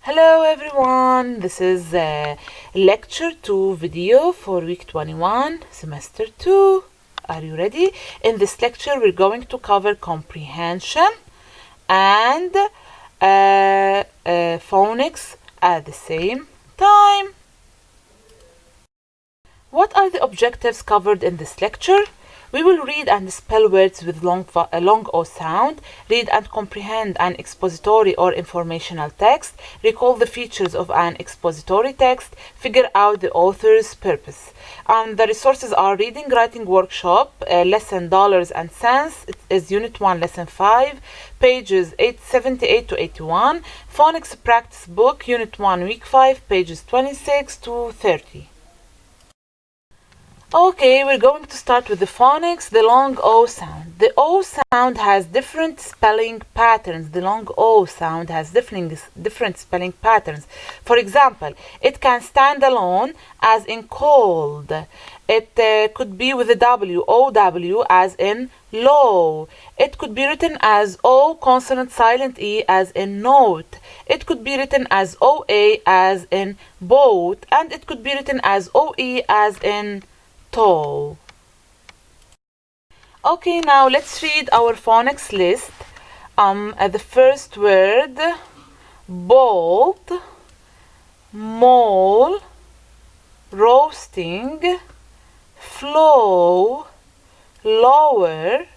Hello everyone, this is Lecture 2 video for Week 21, Semester 2. Are you ready? In this lecture we're going to cover comprehension and phonics at the same time. What are the objectives covered in this lecture? We will read and spell words with long O sound, read and comprehend an expository or informational text, recall the features of an expository text, figure out the author's purpose. The resources are Reading Writing Workshop, Lesson Dollars and Cents. It is Unit 1, Lesson 5, pages 878 to 81, Phonics Practice Book, Unit 1, Week 5, pages 26 to 30. Okay, we're going to start with the phonics, the long O sound. The O sound has different spelling patterns. The long O sound has different spelling patterns. For example, it can stand alone as in cold. It could be with a W, O-W, as in low. It could be written as O consonant silent E as in note. It could be written as O-A as in boat. And it could be written as O-E as in tall. Okay, now let's read our phonics list. The first word: bolt, mole, roasting, flow, lower,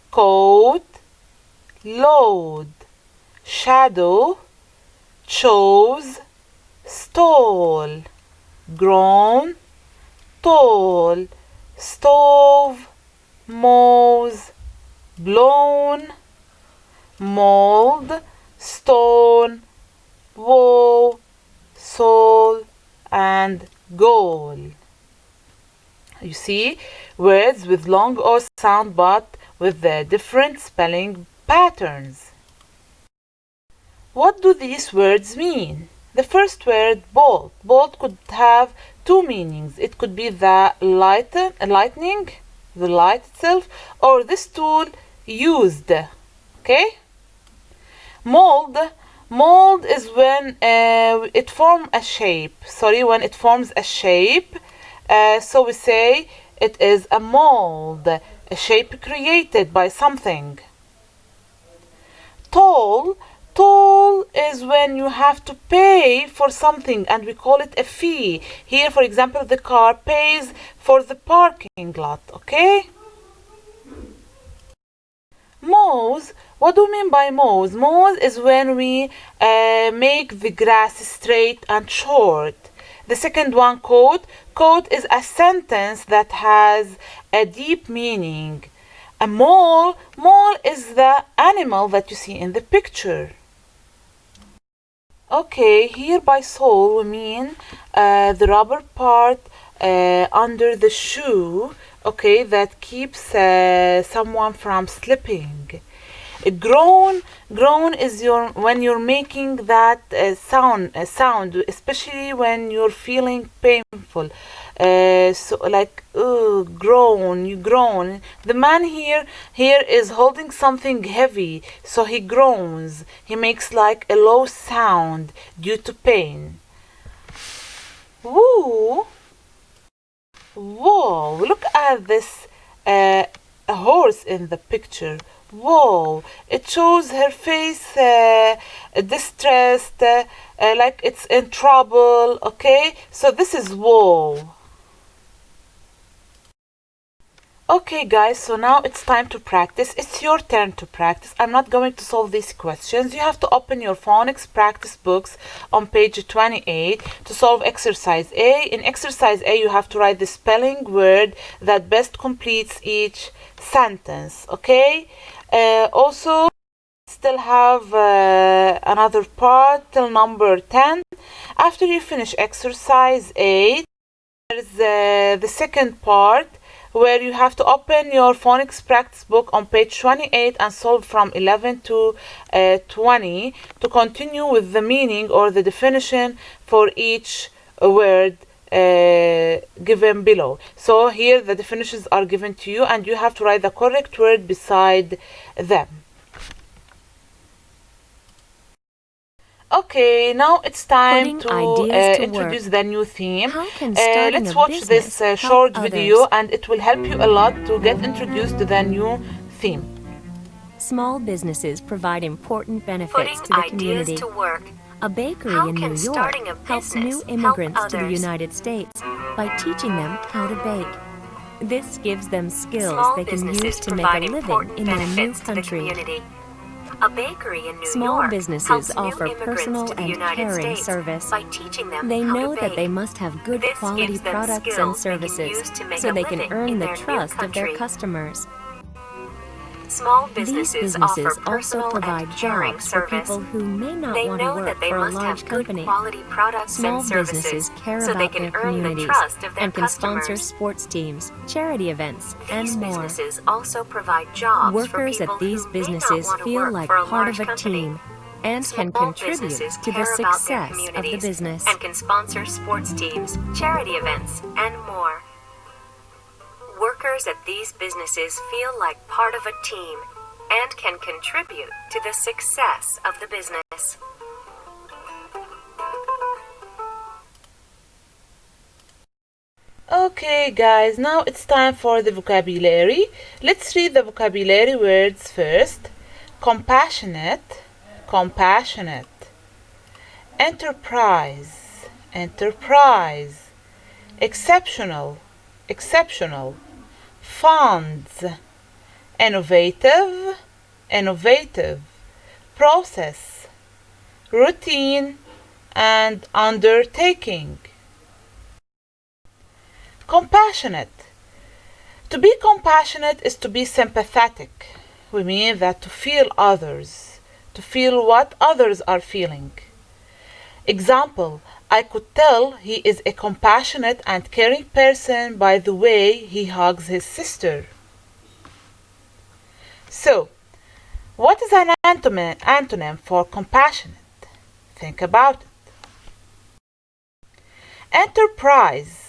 coat, load, shadow, chose, stole, grown, tall, stove, mouse, blown, mold, stone, woe, soul, and goal. You see, words with long O sound but with the different spelling patterns. What do these words mean? The first word, bolt. Bolt could have two meanings. It could be the lightning, the light itself, or this tool used. Okay? Mold. Mold is when it forms a shape. When it forms a shape. So we say it is a mold, a shape created by something. Toll. Toll is when you have to pay for something and we call it a fee. Here, for example, the car pays for the parking lot, okay? Mows. What do we mean by mows? Mows is when we make the grass straight and short. The second one, coat. Coat is a sentence that has a deep meaning. A mole. Mole is the animal that you see in the picture. Okay, here by sole we mean the rubber part under the shoe, okay, that keeps someone from slipping. Groan is when you're making that sound, especially when you're feeling painful. So like groan, you groan. The man here is holding something heavy, so he groans. He makes like a low sound due to pain. Woo! Whoa! Look at this a horse in the picture. Whoa, it shows her face distressed, like it's in trouble, okay? So this is whoa. Okay guys, so now it's time to practice. It's your turn to practice. I'm not going to solve these questions. You have to open your phonics practice books on page 28 to solve exercise A. In exercise A, you have to write the spelling word that best completes each sentence, okay? Also, still have another part till number 10. After you finish exercise 8, there's the second part where you have to open your phonics practice book on page 28 and solve from 11 to 20 to continue with the meaning or the definition for each word given below. So here the definitions are given to you and you have to write the correct word beside them. Okay, now it's time Putting to ideas to introduce work. the new theme. How can starting Let's a watch this business help short video others? and it will help you a lot to get introduced to the new theme. Small businesses provide important benefits Putting to the ideas community. to work. A bakery How in can New York starting a helps business new help immigrants to the others? United States by teaching them how to bake. This gives them skills Small they can use businesses to make a provide living important in their new benefits to the country. community. A bakery in New Small York businesses helps new offer immigrants personal to the and United caring States service. by teaching them They how know to that bake. they must have good This quality gives them products and skills they can services use to make so a they can living earn in the their new trust of their country. customers. Small These businesses offer businesses also personal provide and caring jobs for service. people who may not They want to know work that they for a must large have good company. quality products Small and services businesses care so they about their can earn the communities trust of their and can sponsor customers. sports teams, charity events, and These more. businesses also provide jobs for Workers people at these who may not businesses want to feel work like for a part large of a company. team and can Small contribute businesses to the care about their success of the communities business. and can sponsor sports teams, charity events, and more. Workers at these businesses feel like part of a team and can contribute to the success of the business. Okay, guys, now it's time for the vocabulary. Let's read the vocabulary words first. Compassionate, compassionate. Enterprise, enterprise. Exceptional, exceptional. Funds, innovative, innovative. Process, routine, and undertaking. Compassionate. To be compassionate is to be sympathetic. We mean that to feel others, to feel what others are feeling. Example, I could tell he is a compassionate and caring person by the way he hugs his sister. So, what is an antonym for compassionate? Think about it. Enterprise.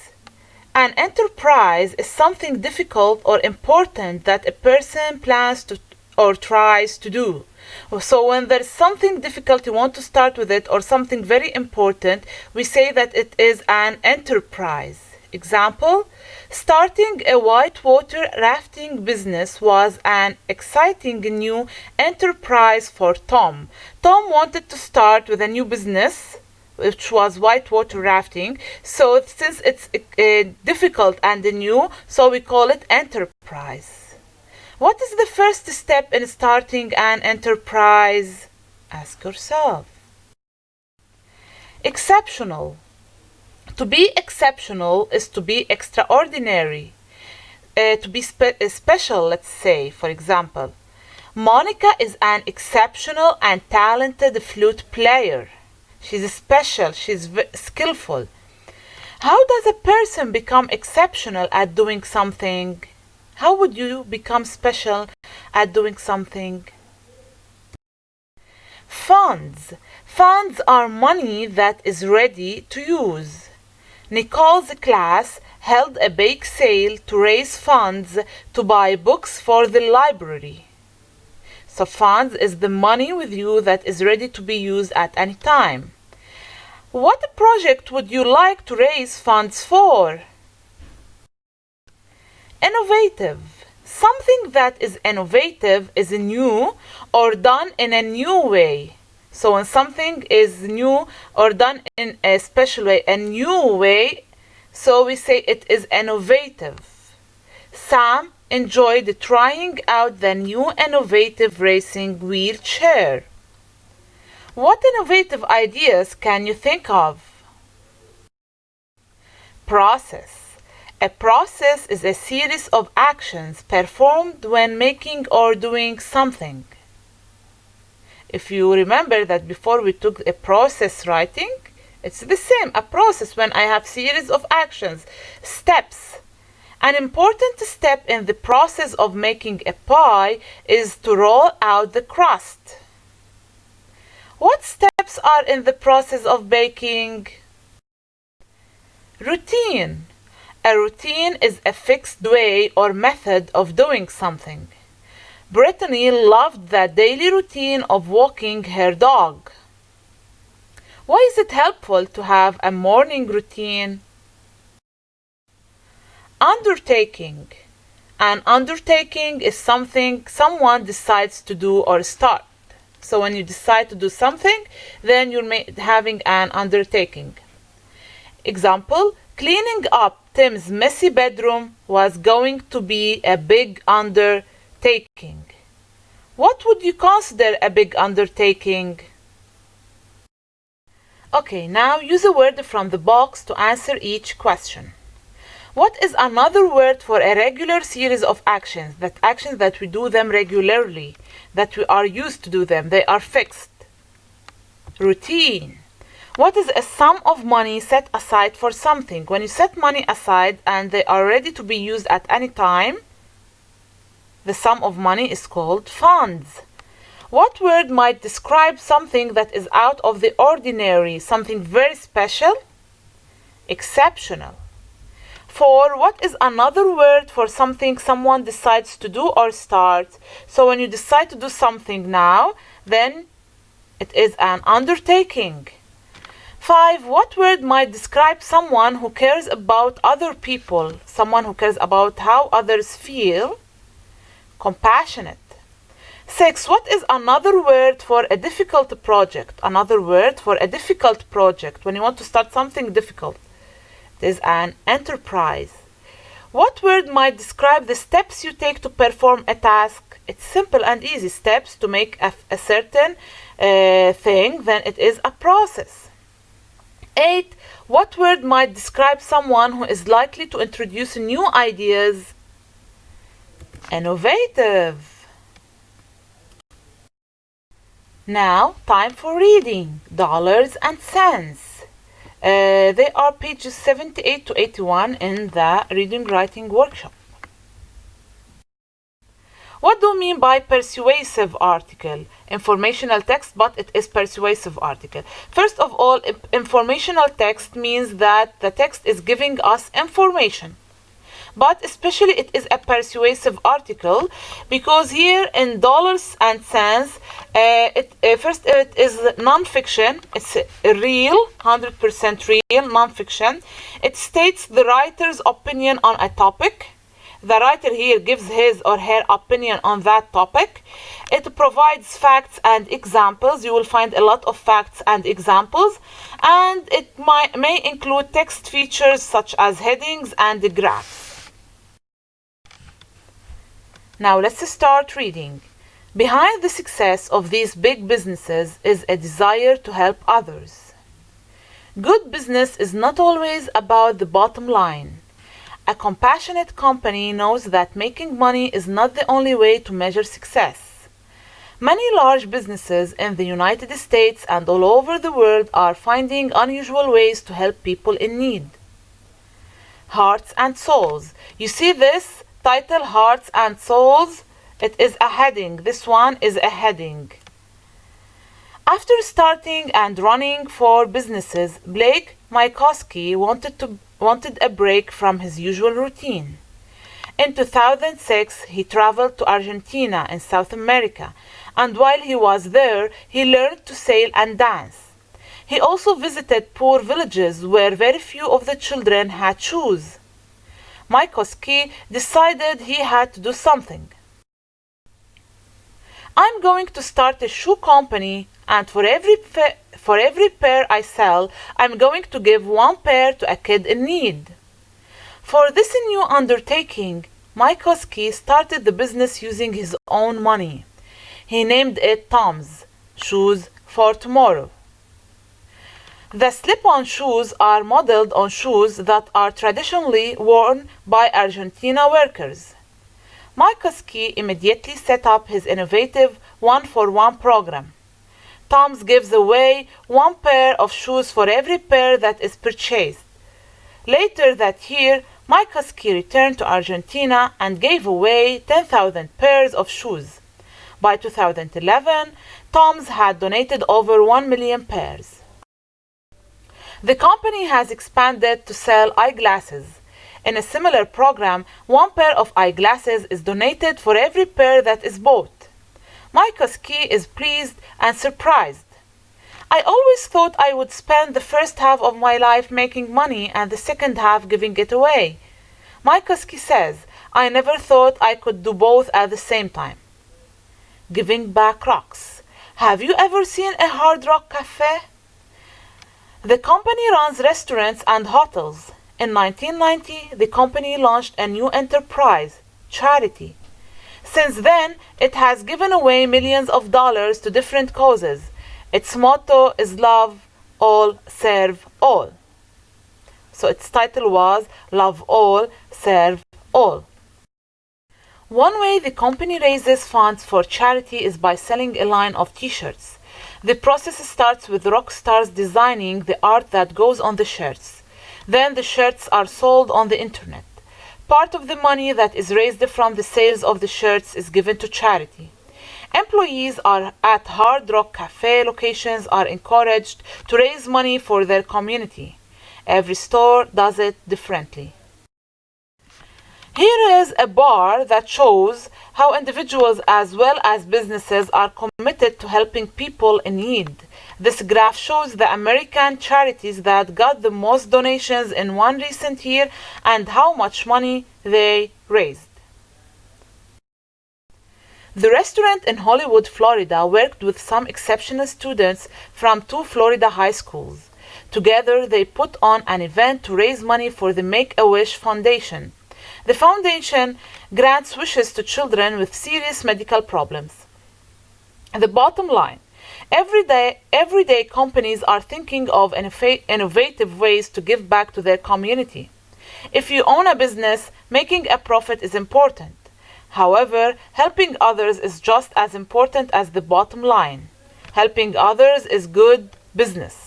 An enterprise is something difficult or important that a person plans to or tries to do. So when there's something difficult you want to start with it or something very important, we say that it is an enterprise. Example, starting a whitewater rafting business was an exciting new enterprise for Tom. Tom wanted to start with a new business which was whitewater rafting. So since it's difficult and new, so we call it enterprise. What is the first step in starting an enterprise? Ask yourself. Exceptional. To be exceptional is to be extraordinary. To be special, let's say, for example. Monica is an exceptional and talented flute player. She's special, she's skillful. How does a person become exceptional at doing something? How would you become special at doing something? Funds. Funds are money that is ready to use. Nicole's class held a bake sale to raise funds to buy books for the library. So funds is the money with you that is ready to be used at any time. What project would you like to raise funds for? Innovative. Something that is innovative is new or done in a new way. So when something is new or done in a special way, a new way, so we say it is innovative. Sam enjoyed trying out the new innovative racing wheelchair. What innovative ideas can you think of? Process. A process is a series of actions performed when making or doing something. If you remember that before we took a process writing, it's the same, a process when I have series of actions, steps. An important step in the process of making a pie is to roll out the crust. What steps are in the process of baking? Routine. A routine is a fixed way or method of doing something. Brittany loved the daily routine of walking her dog. Why is it helpful to have a morning routine? Undertaking. An undertaking is something someone decides to do or start. So when you decide to do something, then you're having an undertaking. Example, cleaning up Tim's messy bedroom was going to be a big undertaking. What would you consider a big undertaking? Okay, now use a word from the box to answer each question. What is another word for a regular series of actions? Actions that we do them regularly, that we are used to do them, they are fixed. Routine. What is a sum of money set aside for something? When you set money aside and they are ready to be used at any time, the sum of money is called funds. What word might describe something that is out of the ordinary, something very special? Exceptional. 4. What is another word for something someone decides to do or start? So when you decide to do something now, then it is an undertaking. 5. What word might describe someone who cares about other people, someone who cares about how others feel? Compassionate. 6. What is another word for a difficult project? Another word for a difficult project, when you want to start something difficult. It is an enterprise. What word might describe the steps you take to perform a task? It's simple and easy. Steps to make a certain thing, then it is a process. 8. What word might describe someone who is likely to introduce new ideas? Innovative. Now, time for reading. Dollars and cents. They are pages 78 to 81 in the reading writing workshop. What do you mean by persuasive article? Informational text, but it is persuasive article. First of all, informational text means that the text is giving us information. But especially it is a persuasive article because here in dollars and cents, first it is non-fiction. It's real, 100% real, non-fiction. It states the writer's opinion on a topic. The writer here gives his or her opinion on that topic. It provides facts and examples. You will find a lot of facts and examples. And it may include text features such as headings and graphs. Now let's start reading. Behind the success of these big businesses is a desire to help others. Good business is not always about the bottom line. A compassionate company knows that making money is not the only way to measure success. Many large businesses in the United States and all over the world are finding unusual ways to help people in need. Hearts and souls. You see this title, Hearts and Souls? It is a heading. This one is a heading. After starting and running for businesses, Blake Mycoskie wanted a break from his usual routine. In 2006, he traveled to Argentina in South America, and while he was there, he learned to sail and dance. He also visited poor villages where very few of the children had shoes. Mycoskie decided he had to do something. I'm going to start a shoe company, and for every pair I sell, I'm going to give one pair to a kid in need. For this new undertaking, Mycoskie started the business using his own money. He named it Tom's Shoes for Tomorrow. The slip-on shoes are modeled on shoes that are traditionally worn by Argentina workers. Mycoskie immediately set up his innovative one-for-one program. Tom's gives away one pair of shoes for every pair that is purchased. Later that year, Mycoskie returned to Argentina and gave away 10,000 pairs of shoes. By 2011, Tom's had donated over 1 million pairs. The company has expanded to sell eyeglasses. In a similar program, one pair of eyeglasses is donated for every pair that is bought. Mycoskie is pleased and surprised. I always thought I would spend the first half of my life making money and the second half giving it away. Mikoski says, I never thought I could do both at the same time. Giving back rocks. Have you ever seen a Hard Rock Cafe? The company runs restaurants and hotels. In 1990, the company launched a new enterprise, charity. Since then, it has given away millions of dollars to different causes. Its motto is love all, serve all. So its title was Love All, Serve All. One way the company raises funds for charity is by selling a line of t-shirts. The process starts with rock stars designing the art that goes on the shirts. Then the shirts are sold on the internet. Part of the money that is raised from the sales of the shirts is given to charity. Employees at Hard Rock Cafe locations are encouraged to raise money for their community. Every store does it differently. Here is a bar that shows how individuals as well as businesses are committed to helping people in need. This graph shows the American charities that got the most donations in one recent year and how much money they raised. The restaurant in Hollywood, Florida worked with some exceptional students from 2 Florida high schools. Together they put on an event to raise money for the Make-A-Wish Foundation. The foundation grants wishes to children with serious medical problems. The bottom line, every day companies are thinking of innovative ways to give back to their community. If you own a business, making a profit is important. However, helping others is just as important as the bottom line. Helping others is good business.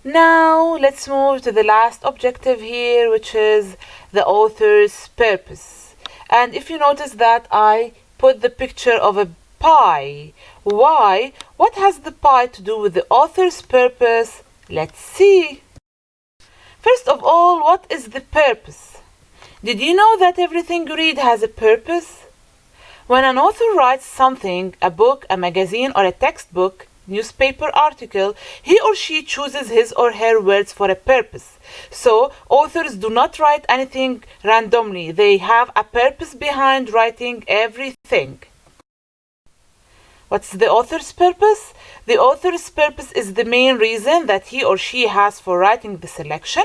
Now, let's move to the last objective here, which is the author's purpose. And if you notice that I put the picture of a pie. Why? What has the pie to do with the author's purpose? Let's see. First of all, what is the purpose? Did you know that everything you read has a purpose? When an author writes something, a book, a magazine, or a textbook, newspaper article, he or she chooses his or her words for a purpose. So, authors do not write anything randomly. They have a purpose behind writing everything. What's the author's purpose? The author's purpose is the main reason that he or she has for writing the selection,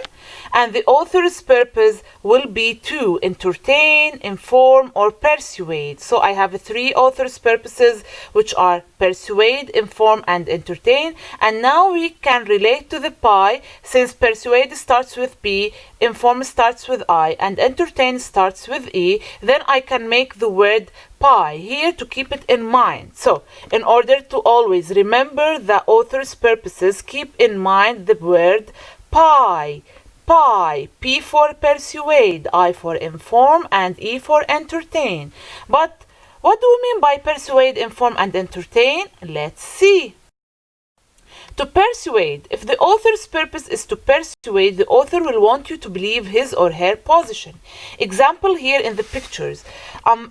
and the author's purpose will be to entertain, inform, or persuade. So I have 3 author's purposes, which are persuade, inform, and entertain. And now we can relate to the pie, since persuade starts with P, inform starts with I, and entertain starts with E. Then I can make the word pie here to keep it in mind. So, in order to always remember the author's purposes, keep in mind the word pie. Pie. P for persuade, I for inform, and E for entertain. But what do we mean by persuade, inform, and entertain? Let's see. To persuade. If the author's purpose is to persuade, the author will want you to believe his or her position. Example here in the pictures.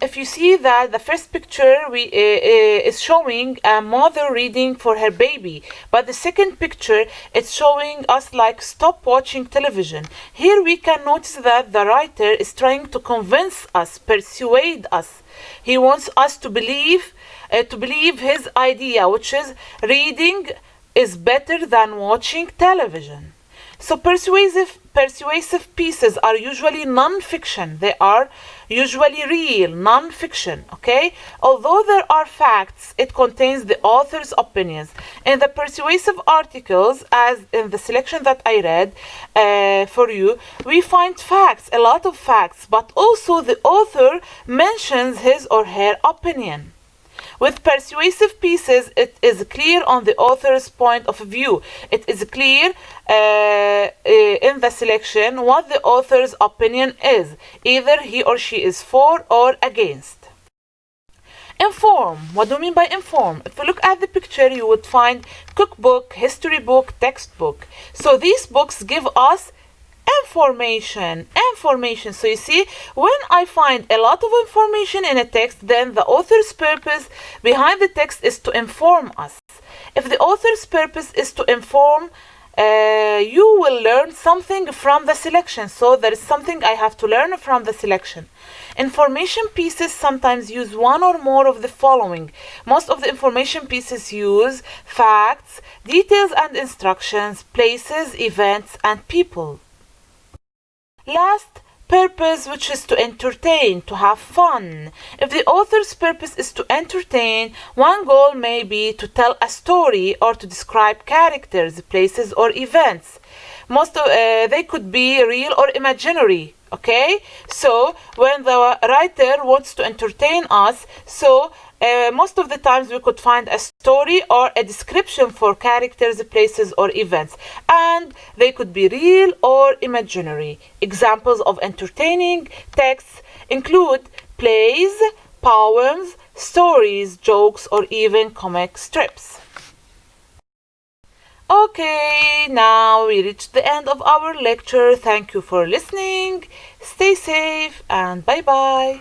If you see that the first picture is showing a mother reading for her baby, but the second picture it's showing us like stop watching television. Here we can notice that the writer is trying to convince us, persuade us. He wants us to believe his idea, which is reading is better than watching television. So persuasive pieces are usually non-fiction. They are usually real, non-fiction, okay? Although there are facts, it contains the author's opinions. In the persuasive articles, as in the selection that I read for you, we find facts, a lot of facts, but also the author mentions his or her opinion. With persuasive pieces, it is clear on the author's point of view. It is clear in the selection what the author's opinion is. Either he or she is for or against. Inform. What do you mean by inform? If you look at the picture, you would find cookbook, history book, textbook. So these books give us information. So you see, when I find a lot of information in a text, then the author's purpose behind the text is to inform us. If the author's purpose is to inform, you will learn something from the selection. So there is something I have to learn from the selection. Information pieces sometimes use one or more of the following. Most of the information pieces use facts, details and instructions, places, events, and people. Last, purpose, which is to entertain, to have fun. If the author's purpose is to entertain, one goal may be to tell a story or to describe characters, places, or events. They could be real or imaginary. Okay, so when the writer wants to entertain us, most of the times we could find a story or a description for characters, places, or events, and they could be real or imaginary. Examples of entertaining texts include plays, poems, stories, jokes, or even comic strips. Okay, now we reached the end of our lecture. Thank you for listening. Stay safe and bye bye.